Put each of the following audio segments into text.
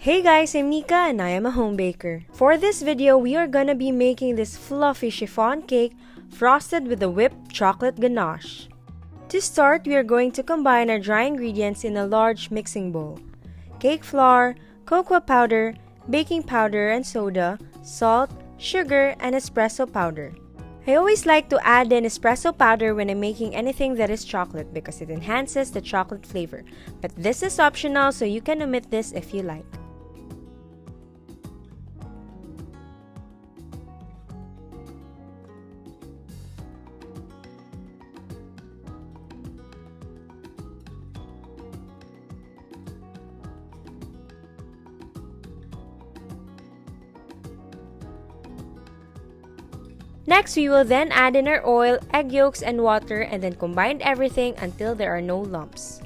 Hey guys, I'm Nika and I am a home baker. For this video, we are gonna be making this fluffy chiffon cake frosted with a whipped chocolate ganache. To start, we are going to combine our dry ingredients in a large mixing bowl. Cake flour, cocoa powder, baking powder and soda, salt, sugar, and espresso powder. I always like to add in espresso powder when I'm making anything that is chocolate because it enhances the chocolate flavor. But this is optional, so you can omit this if you like. Next, we will then add in our oil, egg yolks, and water and then combine everything until there are no lumps.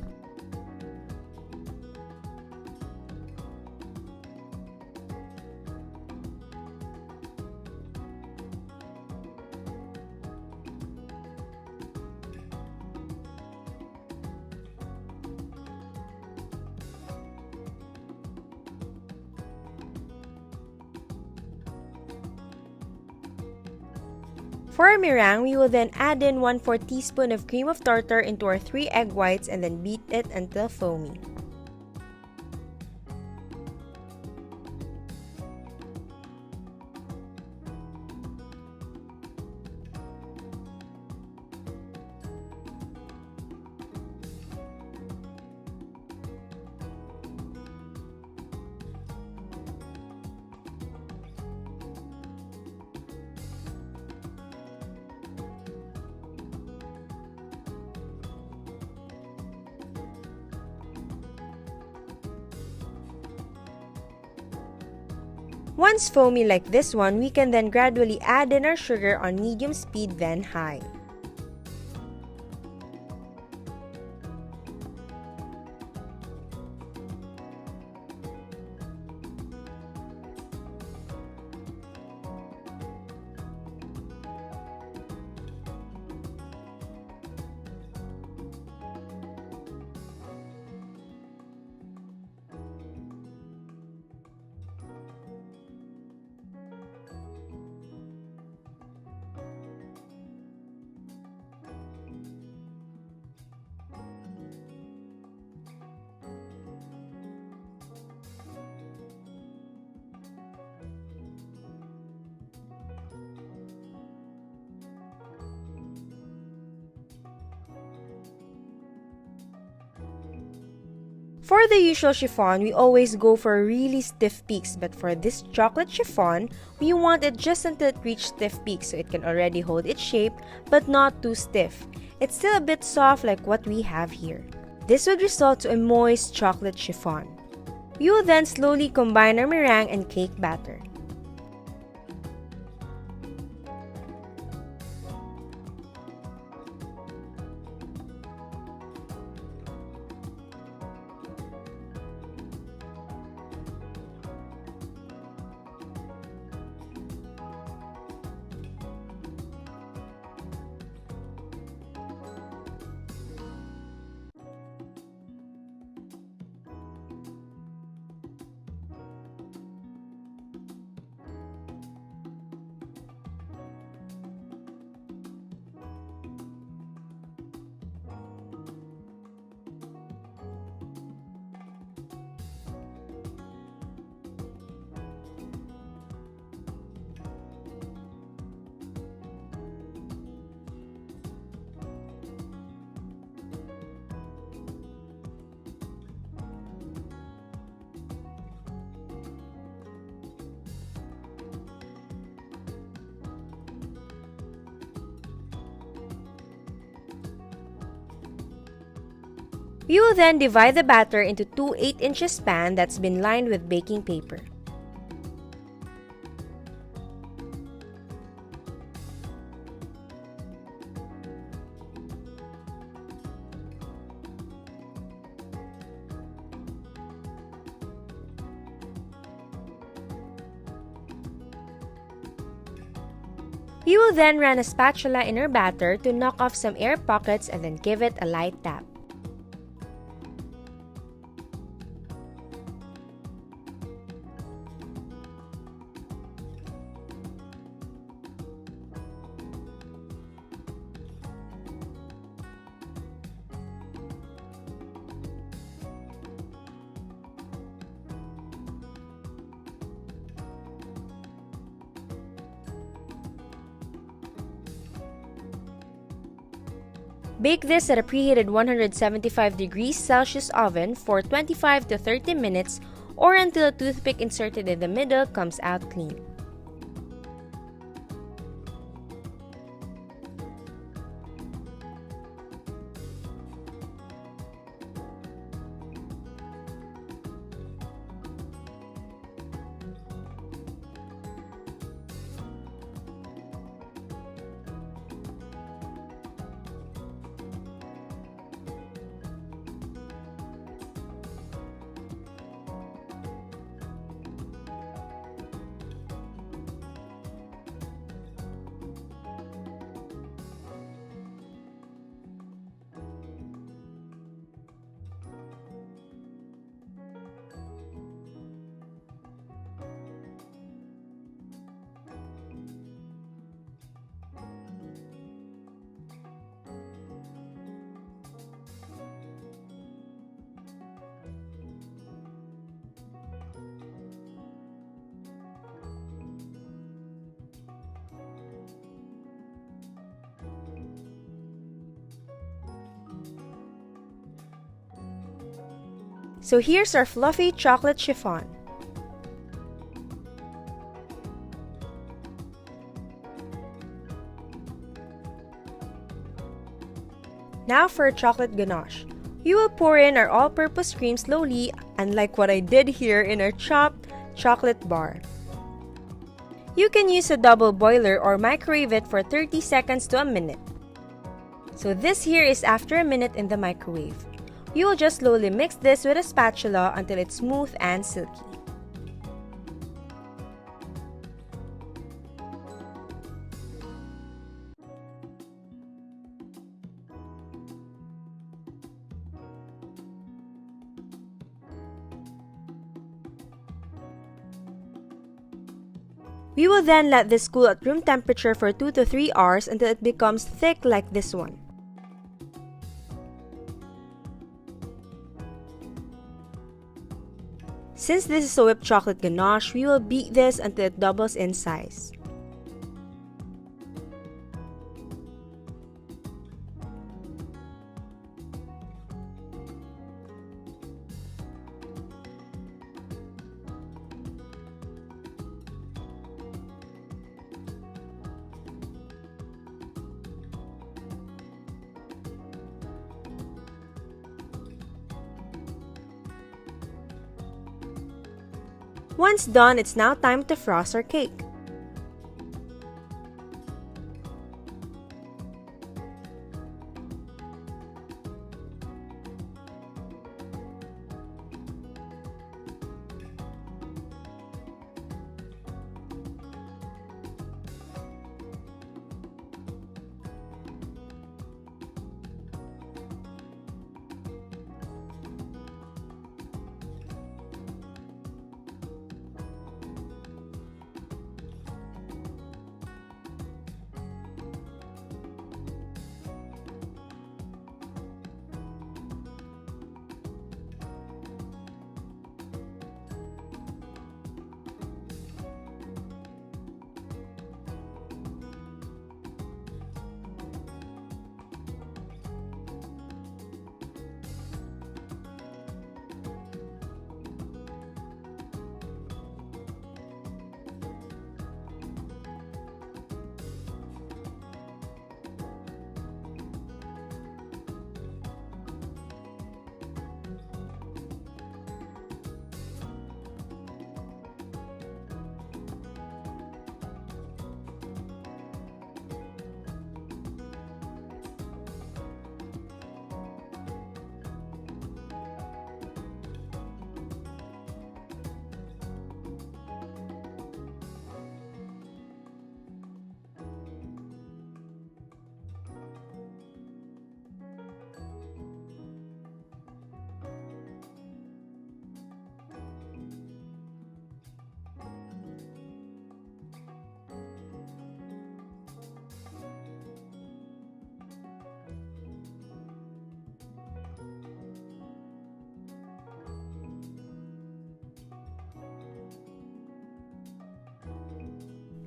For our meringue, we will then add in 1/4 teaspoon of cream of tartar into our 3 egg whites and then beat it until foamy. Once foamy like this one, we can then gradually add in our sugar on medium speed then high. For the usual chiffon, we always go for really stiff peaks, but for this chocolate chiffon, we want it just until it reaches stiff peaks so it can already hold its shape but not too stiff. It's still a bit soft like what we have here. This would result to a moist chocolate chiffon. We will then slowly combine our meringue and cake batter. We will then divide the batter into 2 8-inch pans that's been lined with baking paper. We will then run a spatula in our batter to knock off some air pockets and then give it a light tap. Bake this at a preheated 175 degrees Celsius oven for 25 to 30 minutes or until a toothpick inserted in the middle comes out clean. So here's our fluffy chocolate chiffon. Now for a chocolate ganache. We will pour in our all-purpose cream slowly, unlike what I did here in our chopped chocolate bar. You can use a double boiler or microwave it for 30 seconds to a minute. So this here is after a minute in the microwave. You will just slowly mix this with a spatula until it's smooth and silky. We will then let this cool at room temperature for 2 to 3 hours until it becomes thick like this one. Since this is a whipped chocolate ganache, we will beat this until it doubles in size. Once done, it's now time to frost our cake.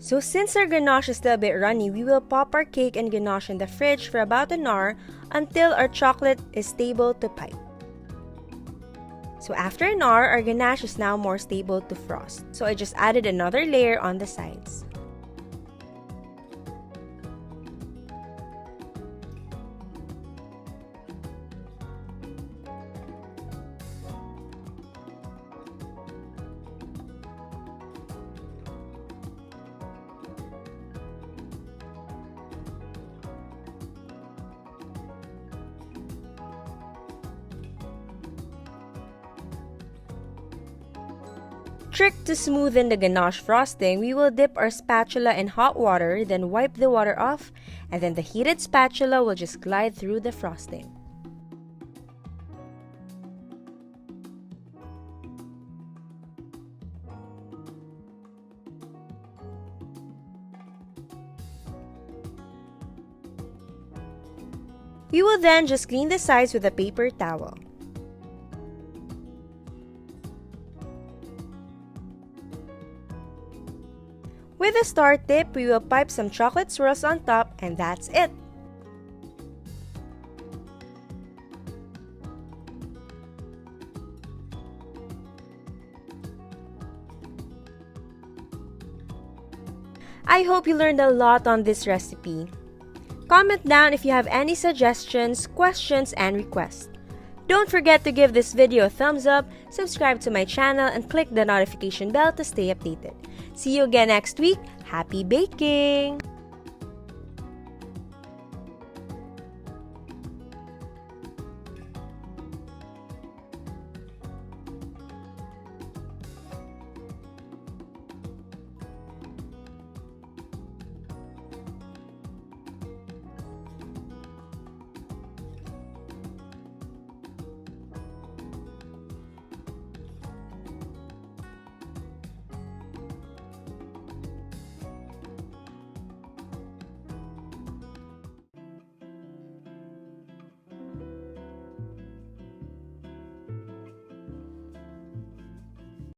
So since our ganache is still a bit runny, we will pop our cake and ganache in the fridge for about an hour until our chocolate is stable to pipe. So after an hour, our ganache is now more stable to frost. So I just added another layer on the sides. Trick to smoothen the ganache frosting, we will dip our spatula in hot water, then wipe the water off, and then the heated spatula will just glide through the frosting. We will then just clean the sides with a paper towel. With a star tip, we will pipe some chocolate swirls on top, and that's it! I hope you learned a lot on this recipe. Comment down if you have any suggestions, questions, and requests. Don't forget to give this video a thumbs up, subscribe to my channel, and click the notification bell to stay updated. See you again next week. Happy baking!